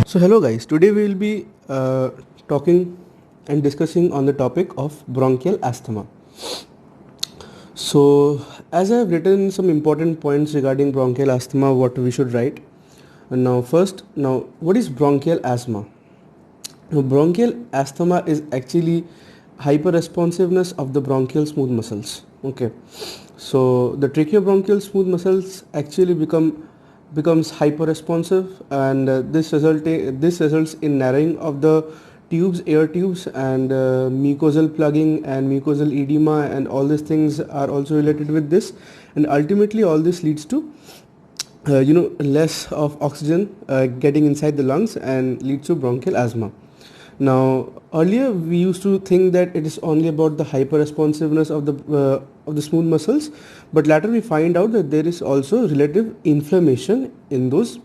So hello guys, today we will be talking and discussing on the topic of bronchial asthma. So as I have written some important points regarding bronchial asthma, what we should write. And now what is bronchial asthma? Now, bronchial asthma is actually hyperresponsiveness of the bronchial smooth muscles. Okay, so the tracheobronchial smooth muscles actually becomes hyperresponsive, and this results in narrowing of the air tubes, and mucosal plugging and mucosal edema, and all these things are also related with this, and ultimately all this leads to less of oxygen getting inside the lungs and leads to bronchial asthma. Now, earlier we used to think that it is only about the hyperresponsiveness of the smooth muscles, but later we find out that there is also relative inflammation in those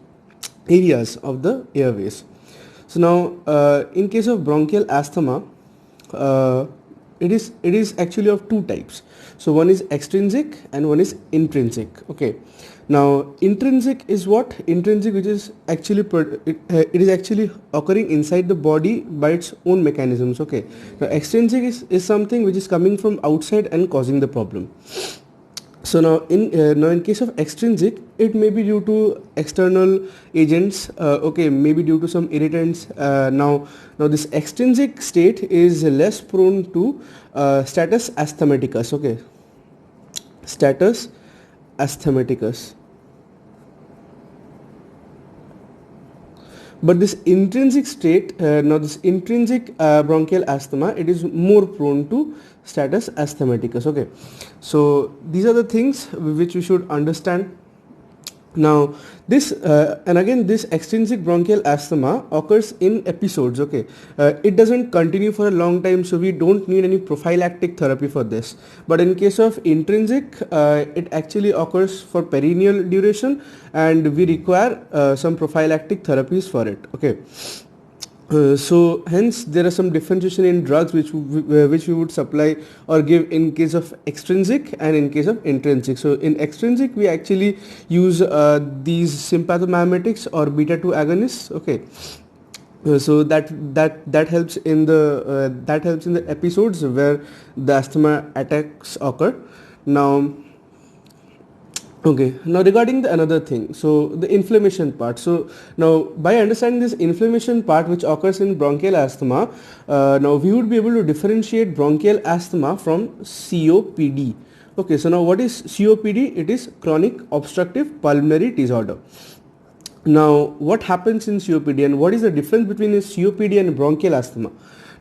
areas of the airways. So now, in case of bronchial asthma, uh, it is actually of two types. So one is extrinsic and one is intrinsic. Okay, now intrinsic is what? Intrinsic, which is actually it is actually occurring inside the body by its own mechanisms. Okay, now extrinsic is something which is coming from outside and causing the problem. So now in case of extrinsic, it may be due to external agents. Okay, maybe due to some irritants. Now this extrinsic state is less prone to status asthmaticus. Okay, status asthmaticus. But this intrinsic state, now this intrinsic bronchial asthma, it is more prone to status asthmaticus. Okay, so these are the things which we should understand. Now this and again, this extrinsic bronchial asthma occurs in episodes. Okay, it doesn't continue for a long time, so we don't need any prophylactic therapy for this. But in case of intrinsic, it actually occurs for perennial duration, and we require some prophylactic therapies for it. Okay. So hence there are some differentiation in drugs which we would supply or give in case of extrinsic and in case of intrinsic. So in extrinsic we actually use these sympathomimetics or beta 2 agonists. Okay, so that helps in the episodes where the asthma attacks occur. Now, okay, now regarding the another thing, so the inflammation part. So now by understanding this inflammation part which occurs in bronchial asthma, now we would be able to differentiate bronchial asthma from COPD. Okay, so now what is COPD? It is chronic obstructive pulmonary disorder. Now what happens in COPD and what is the difference between a COPD and bronchial asthma?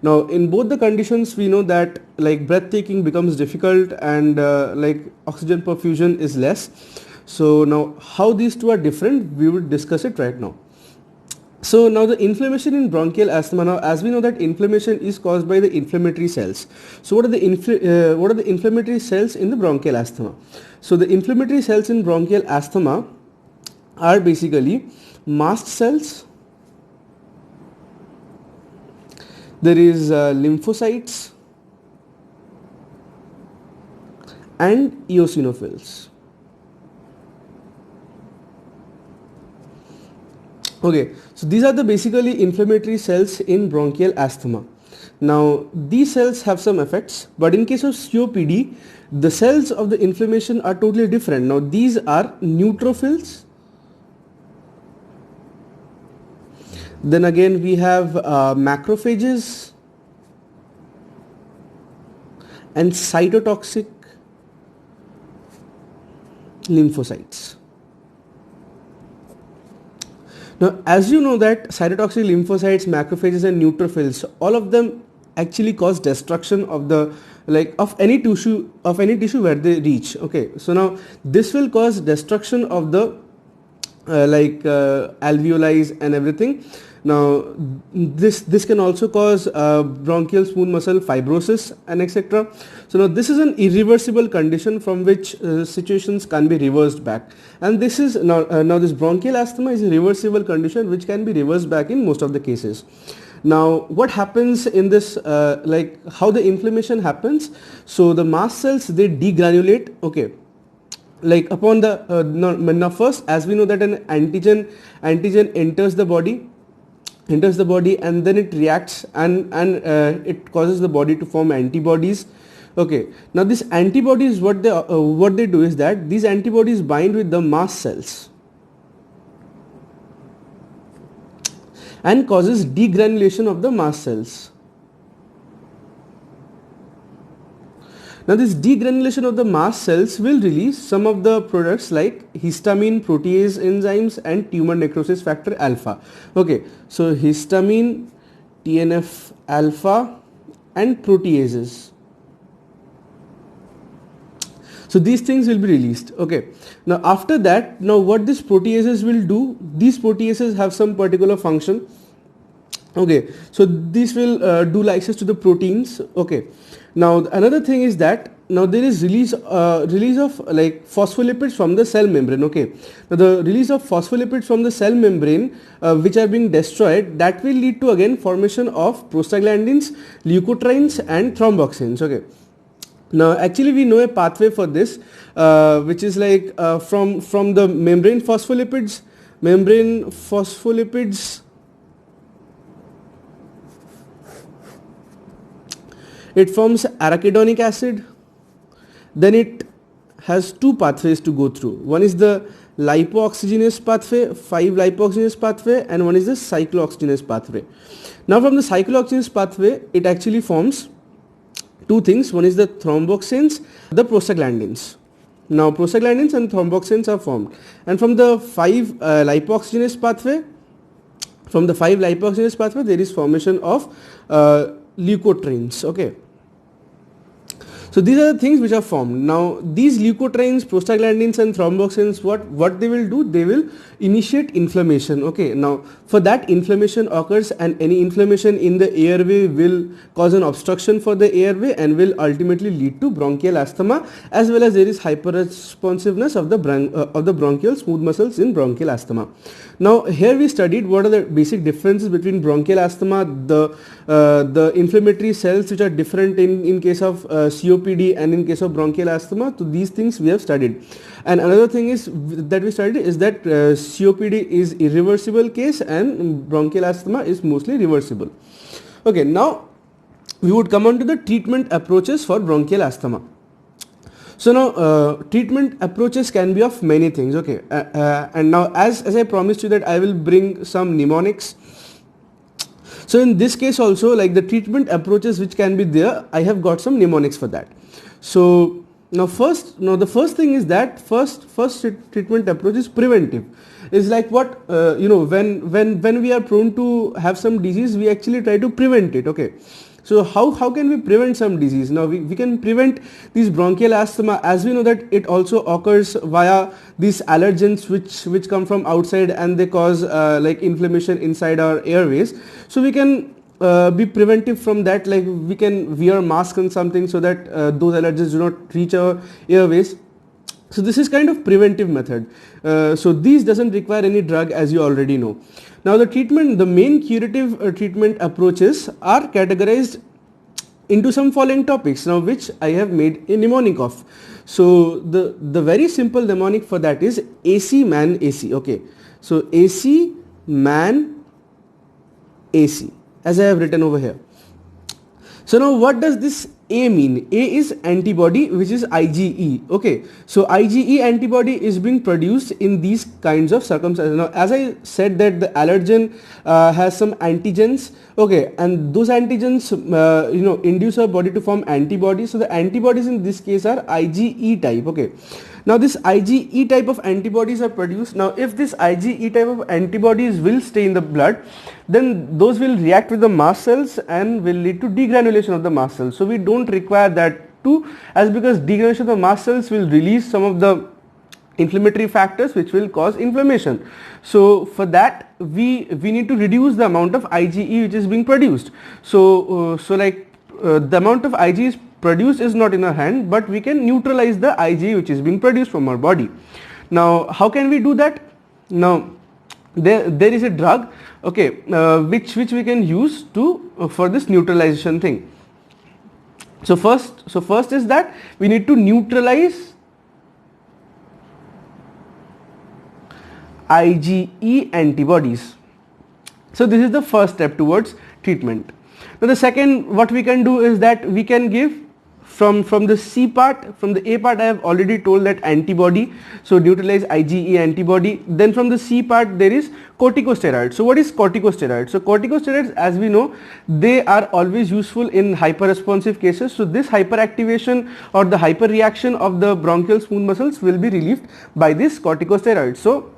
Now in both the conditions we know that like breath taking becomes difficult, and like oxygen perfusion is less. So now how these two are different, we will discuss it right now. So now the inflammation in bronchial asthma, now as we know that inflammation is caused by the inflammatory cells. So what are the inflammatory cells in the bronchial asthma? So the inflammatory cells in bronchial asthma are basically mast cells. There is lymphocytes and eosinophils. Okay, so these are the basically inflammatory cells in bronchial asthma. Now these cells have some effects, but in case of COPD, the cells of the inflammation are totally different. Now these are neutrophils. Then again we have macrophages and cytotoxic lymphocytes. Now as you know that cytotoxic lymphocytes, macrophages and neutrophils, all of them actually cause destruction of the of any tissue where they reach. Okay, so now this will cause destruction of the alveoli and everything. Now this can also cause bronchial smooth muscle fibrosis and etc. So now this is an irreversible condition from which situations can be reversed back, and this is now this bronchial asthma is a reversible condition which can be reversed back in most of the cases. Now what happens in this, how the inflammation happens? So the mast cells, they degranulate. Okay, like upon the now first, as we know that an antigen enters the body, enters the body, and then it reacts, and it causes the body to form antibodies. Okay, now these antibodies, what they do is that these antibodies bind with the mast cells and causes degranulation of the mast cells. Now this degranulation of the mast cells will release some of the products like histamine protease enzymes and tumor necrosis factor alpha. Okay, so histamine, TNF alpha and proteases. So these things will be released. Okay, now after that, now what these proteases will do, these proteases have some particular function. Okay, so this will do lysis to the proteins. Okay, now another thing is that now there is release of like phospholipids from the cell membrane. Okay, now the release of phospholipids from the cell membrane which are being destroyed, that will lead to again formation of prostaglandins, leukotrienes and thromboxanes. Okay, now actually we know a pathway for this which is like from the membrane phospholipids it forms arachidonic acid. Then it has two pathways to go through. One is the lipooxygenase pathway, 5-lipoxygenase pathway, and one is the cyclooxygenase pathway. Now from the cyclooxygenase pathway, it actually forms two things. One is the thromboxanes, the prostaglandins. Now prostaglandins and thromboxanes are formed. And from the 5-lipoxygenase pathway, there is formation of leukotrienes. Okay, so these are the things which are formed. Now these leukotrienes, prostaglandins and thromboxanes, what they will do, they will initiate inflammation. Okay, now for that inflammation occurs, and any inflammation in the airway will cause an obstruction for the airway and will ultimately lead to bronchial asthma, as well as there is hyperresponsiveness of the bronchial smooth muscles in bronchial asthma. Now here we studied what are the basic differences between bronchial asthma, the inflammatory cells which are different in case of COPD and in case of bronchial asthma. So these things we have studied. And another thing is that we studied is that COPD is irreversible case and bronchial asthma is mostly reversible. Okay, now we would come on to the treatment approaches for bronchial asthma. So now treatment approaches can be of many things. Okay, and now as I promised you that I will bring some mnemonics. So in this case also, like the treatment approaches which can be there, I have got some mnemonics for that. So now the first thing is that first treatment approach is preventive. It's like what when we are prone to have some disease, we actually try to prevent it. Okay, so how can we prevent some disease? Now we can prevent this bronchial asthma, as we know that it also occurs via these allergens which come from outside and they cause like inflammation inside our airways. So we can be preventive from that, like we can wear mask and something so that those allergens do not reach our airways. So this is kind of preventive method. So these doesn't require any drug, as you already know. Now the main curative treatment approaches are categorized into some following topics, now which I have made a mnemonic of. So the very simple mnemonic for that is AC man AC. Okay, so AC man AC, as I have written over here. So now what does this A mean? A is antibody, which is IgE. Okay, so IgE antibody is being produced in these kinds of circumstances. Now as I said that the allergen has some antigens, okay, and those antigens induce our body to form antibodies. So the antibodies in this case are IgE type. Okay, now this IgE type of antibodies are produced. Now if this IgE type of antibodies will stay in the blood, then those will react with the mast cells and will lead to degranulation of the mast cells. So we don't require that too, as because degranulation of the mast cells will release some of the inflammatory factors which will cause inflammation. So for that we need to reduce the amount of IgE which is being produced. So the amount of IgE is produced is not in our hand, but we can neutralize the IgE which is being produced from our body. Now how can we do that? Now there is a drug, okay, which we can use to for this neutralization thing. So first is that we need to neutralize IgE antibodies. So this is the first step towards treatment. Now the second what we can do is that we can give from the C part, from the A part I have already told that antibody, so neutralize IgE antibody. Then from the C part there is corticosteroids. So what is corticosteroids? So corticosteroids, as we know, they are always useful in hyperresponsive cases. So this hyperactivation or the hyperreaction of the bronchial smooth muscles will be relieved by this corticosteroids. So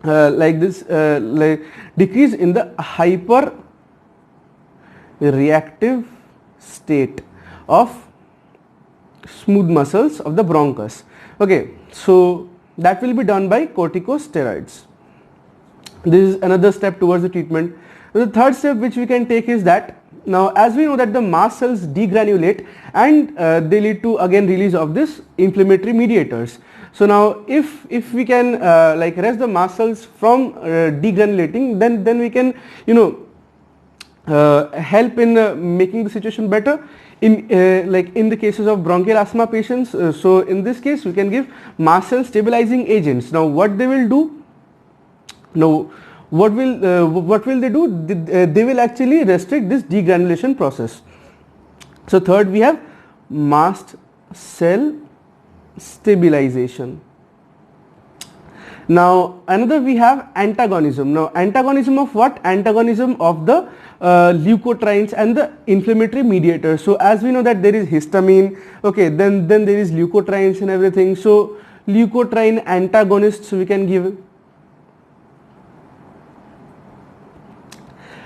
like this like decrease in the hyper reactive state of smooth muscles of the bronchus. Okay, so that will be done by corticosteroids. This is another step towards the treatment. The third step which we can take is that, now as we know that the mast cells degranulate and they lead to again release of this inflammatory mediators. So now if we can like arrest the mast cells from degranulating, then we can, you know, help in making the situation better in like in the cases of bronchial asthma patients. So in this case we can give mast cell stabilizing agents. Now what they will do, now what will they do? They will actually restrict this degranulation process. So third we have mast cell stabilization. Now another we have antagonism. Now antagonism of what? Antagonism of the leukotrienes and the inflammatory mediators. So as we know that there is histamine, okay, then there is leukotrienes and everything. So leukotriene antagonists we can give.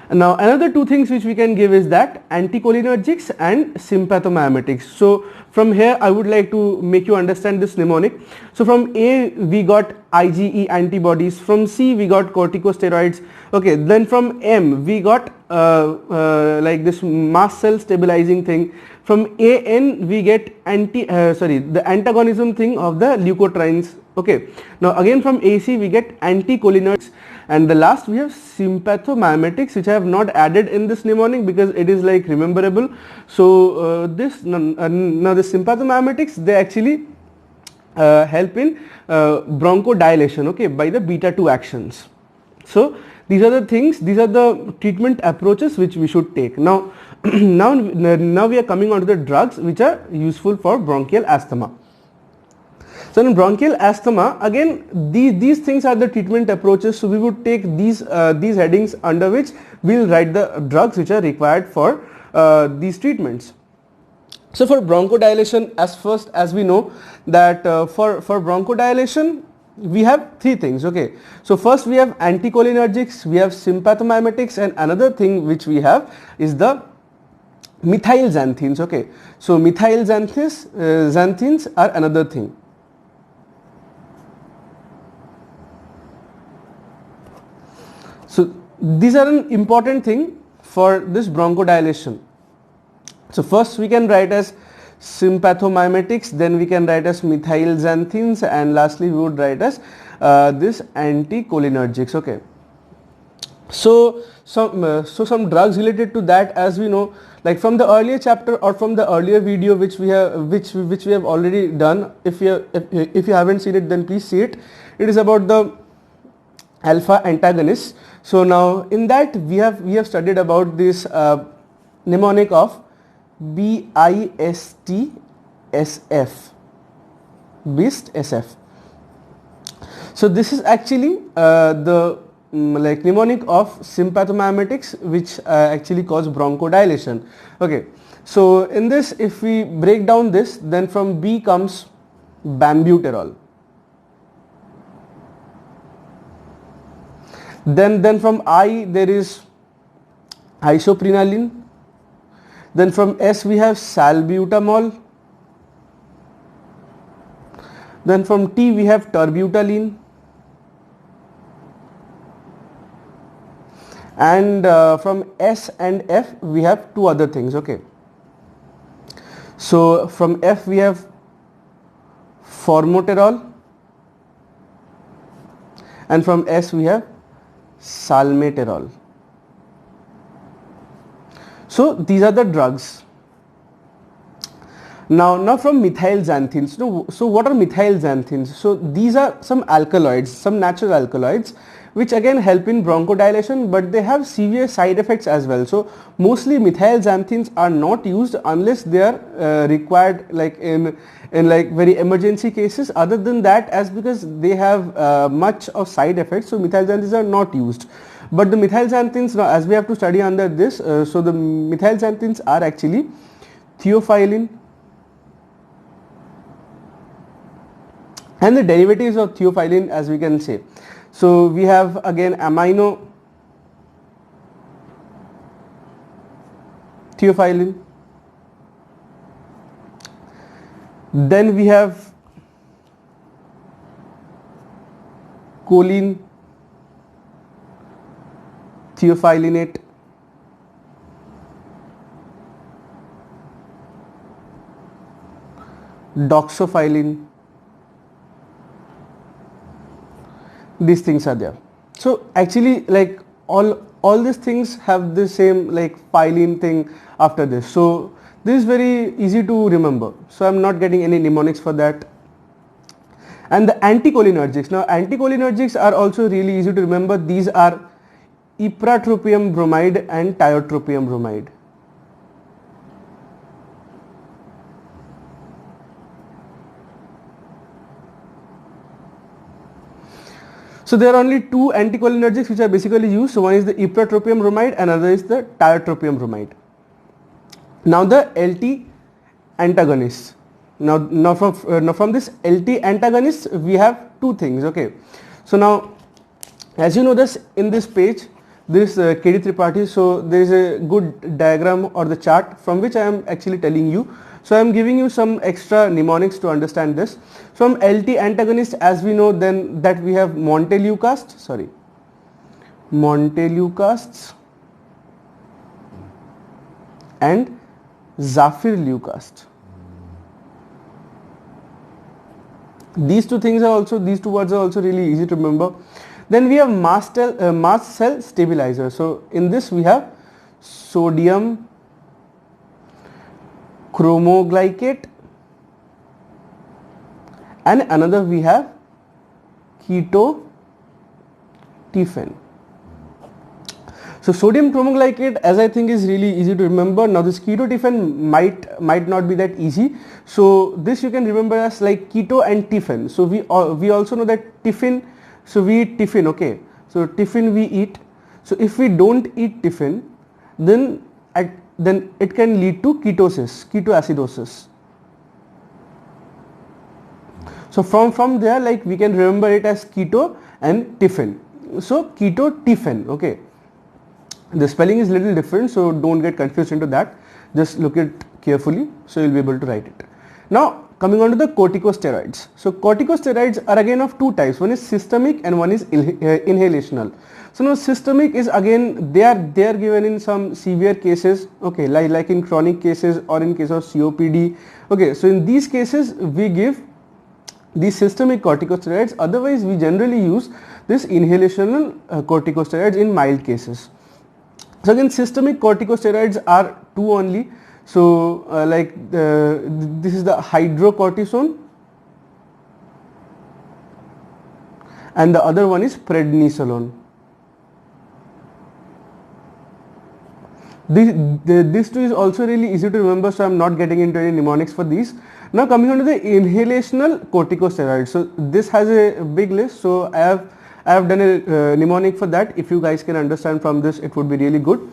Now another two things which we can give is that anticholinergics and sympathomimetics. So from here I would like to make you understand this mnemonic. So from A we got IgE antibodies, from C we got corticosteroids, okay, then from M we got like this mast cell stabilizing thing, from AN we get the antagonism thing of the leukotrienes, okay. Now again from AC we get anticholinergics, and the last we have sympathomimetics, which I have not added in this mnemonic because it is like rememberable. So now the sympathomimetics, they actually help in bronchodilation, okay, by the beta 2 actions. So these are the things, these are the treatment approaches which we should take. Now now we are coming on to the drugs which are useful for bronchial asthma. So in bronchial asthma, again these things are the treatment approaches. So we would take these headings under which we will write the drugs which are required for these treatments. So for bronchodilation, as we know that for bronchodilation we have three things, okay. So first we have anticholinergics, we have sympathomimetics, and another thing which we have is the methyl xanthines, okay. So methyl xanthines are another thing. So these are an important thing for this bronchodilation. So first we can write as sympathomimetics, then we can write as methyl xanthines, and lastly we would write as this anticholinergics, okay. So some drugs related to that, as we know, like from the earlier chapter or from the earlier video which we have already done. If you haven't seen it, then please see it. It is about the alpha antagonists. So now in that we have studied about this mnemonic of BIST SF, BIST SF. So this is actually the like mnemonic of sympathomimetics which actually cause bronchodilation, okay. So in this, if we break down this, then from B comes bambuterol, then from I there is isoprenaline, then from S we have salbutamol, then from T we have terbutaline, and from S and F we have two other things, okay. So from F we have formoterol, and from S we have salmeterol. So these are the drugs. Now from methyl xanthines. So what are methyl xanthines? So these are some alkaloids, some natural alkaloids, which again help in bronchodilation, but they have severe side effects as well. So mostly methyl xanthines are not used unless they are required, like in like very emergency cases. Other than that, as because they have much of side effects, so methyl xanthines are not used. But the methyl xanthines, now as we have to study under this, so the methyl xanthines are actually theophylline and the derivatives of theophylline, as we can say. So we have again amino theophylline, then we have choline theophyllinate, doxophylline. These things are there. So actually, like all these things have the same like phylline thing after this. So this is very easy to remember. So I'm not getting any mnemonics for that. And the anticholinergics. Now anticholinergics are also really easy to remember. These are ipratropium bromide and tiotropium bromide. So there are only two anticholinergics which are basically used. So one is the ipratropium bromide and another is the tiotropium bromide. Now the LT antagonists. Now from this LT antagonists we have two things. Okay. So now as you know this in this page, this KD Tripathi, so there is a good diagram or the chart from which I am actually telling you. So I am giving you some extra mnemonics to understand this. From LT antagonist, as we know, then that we have Monteleucasts and Zafirleucast. These two words are also really easy to remember. Then we have mast cell stabilizer. So in this we have sodium chromoglycate and another we have ketotifen. So sodium chromoglycate, as I think, is really easy to remember. Now this ketotifen might not be that easy. So this you can remember as like keto and tiffin. So we also know that tiffin. So we eat tiffin. Okay. So tiffin we eat. So if we don't eat tiffin, then it can lead to ketoacidosis. So from there, like we can remember it as keto and tiffin. So ketotifen. Okay. The spelling is little different, so don't get confused into that. Just look it carefully, so you'll be able to write it. Now coming on to the corticosteroids. So corticosteroids are again of two types. One is systemic and one is inhalational. So now systemic is again they are given in some severe cases. Okay, like in chronic cases or in case of COPD. Okay, so in these cases we give these systemic corticosteroids. Otherwise we generally use this inhalational corticosteroids in mild cases. So again systemic corticosteroids are two only. So this is the hydrocortisone and the other one is prednisolone. This two is also really easy to remember, so I am not getting into any mnemonics for these. Now coming on to the inhalational corticosteroids. So this has a big list, so I have done a mnemonic for that. If you guys can understand from this, it would be really good.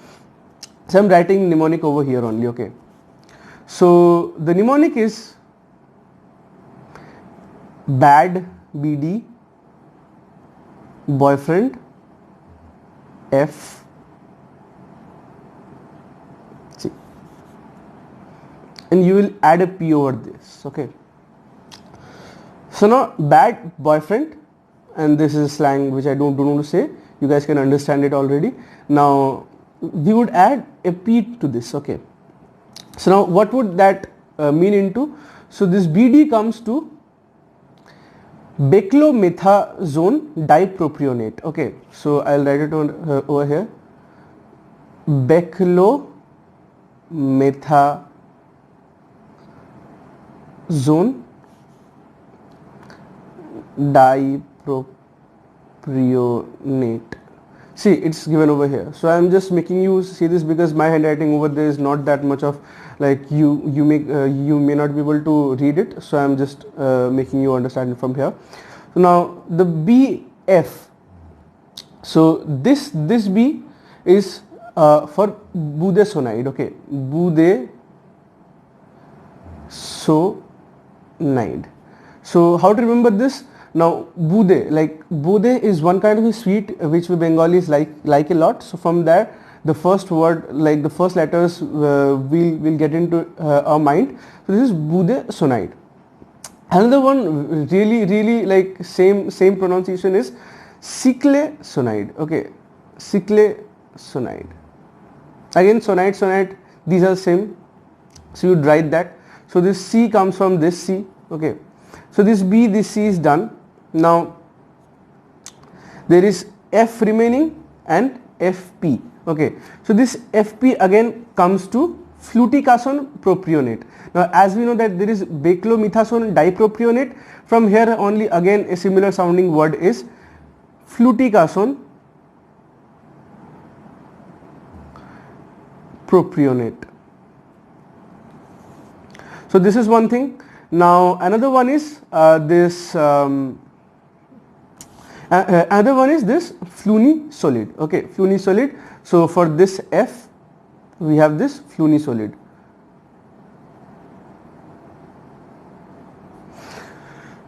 So I am writing mnemonic over here only. Okay. So the mnemonic is bad BD, boyfriend F, C, and you will add a P over this. Okay. So now bad boyfriend, and this is slang which I don't want to say. You guys can understand it already. Now we would add a P to this. Okay. So now what would that mean into? So this BD comes to beclomethazone dipropionate. Okay, so I'll write it on over here. Beclomethazone zone dipropionate. See, it's given over here. So I'm just making you see this because my handwriting over there is not that much of like you may not be able to read it. So I'm just making you understand it from here. So now the BF. So this B is for budesonide. Okay, budesonide. So how to remember this? Now bude, like bude is one kind of a sweet which we Bengalis like a lot. So from there the first word, like the first letters will get into our mind. So this is bude sonide. Another one really like same pronunciation is cyclosonide. Okay, cyclosonide. Again sonide, these are same. So you write that. So this C comes from this C. Okay. So this B, this C is done. Now there is F remaining and FP. Okay. So this FP again comes to fluticasone propionate. Now as we know that there is beclomethasone dipropionate, from here only again a similar sounding word is fluticasone propionate. So this is one thing. Now another one is this flunisolide. Okay, flunisolide. So for this F we have this flunisolide.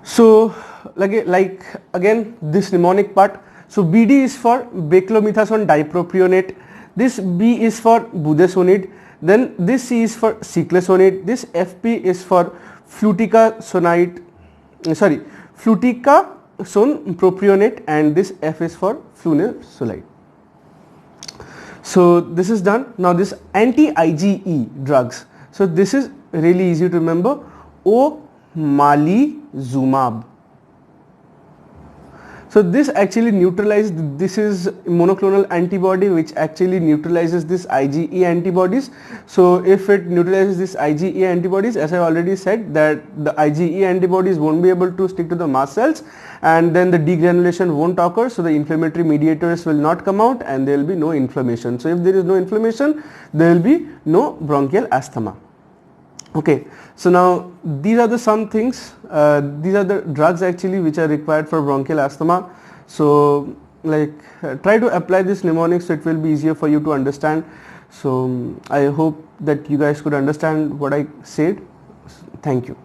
So like again this mnemonic part. So BD is for beclomethasone dipropionate. This B is for budesonide. Then this C is for cyclosonide. This FP is for fluticasone propionate, and this F is for flunisolide. So this is done. Now this anti-IgE drugs. So this is really easy to remember. Omalizumab. So this actually neutralizes, this is monoclonal antibody which actually neutralizes this IgE antibodies. So if it neutralizes this IgE antibodies, as I already said, that the IgE antibodies won't be able to stick to the mast cells, and then the degranulation won't occur, so the inflammatory mediators will not come out and there will be no inflammation. So if there is no inflammation, there will be no bronchial asthma. Okay, so now these are the some things, these are the drugs actually which are required for bronchial asthma. So like try to apply this mnemonic so it will be easier for you to understand. So I hope that you guys could understand what I said. Thank you.